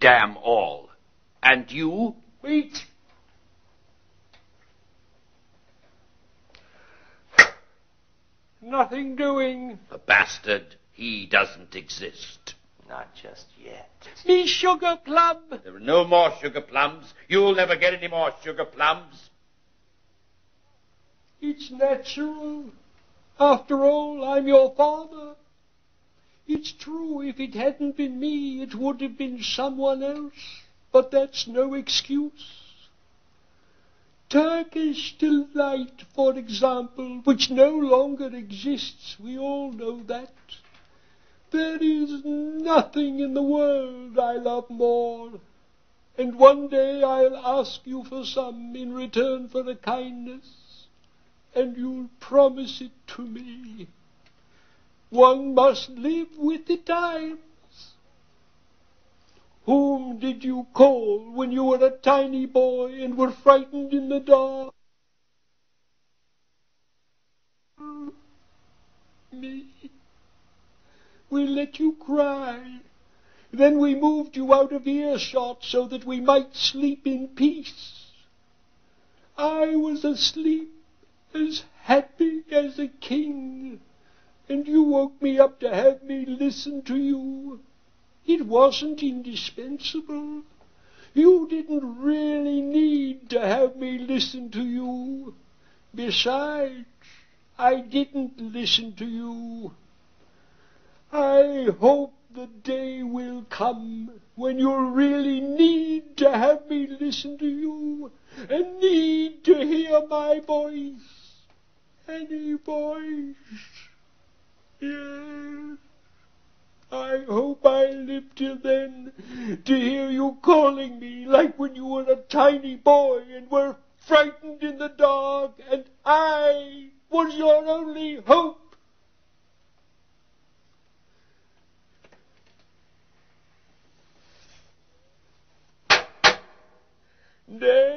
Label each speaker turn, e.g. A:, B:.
A: Damn all. And you?
B: Wait. Nothing doing.
A: The bastard. He doesn't exist.
C: Not just yet.
B: Me sugar plum.
A: There are no more sugar plums. You'll never get any more sugar plums.
B: It's natural. After all, I'm your father. It's true, if it hadn't been me, it would have been someone else. But that's no excuse. Turkish delight, for example, which no longer exists, we all know that. There is nothing in the world I love more. And one day I'll ask you for some in return for a kindness, and you'll promise it to me. One must live with the times. Whom did you call when you were a tiny boy and were frightened in the dark? Me. We let you cry. Then we moved you out of earshot so that we might sleep in peace. I was asleep, as happy as a king, and you woke me up to have me listen to you. It wasn't indispensable. You didn't really need to have me listen to you. Besides, I didn't listen to you. I hope the day will come when you'll really need to have me listen to you and need to hear my voice. Any voice. Yes. I hope I live till then to hear you calling me like when you were a tiny boy and were frightened in the dark and I was your only hope. Nay.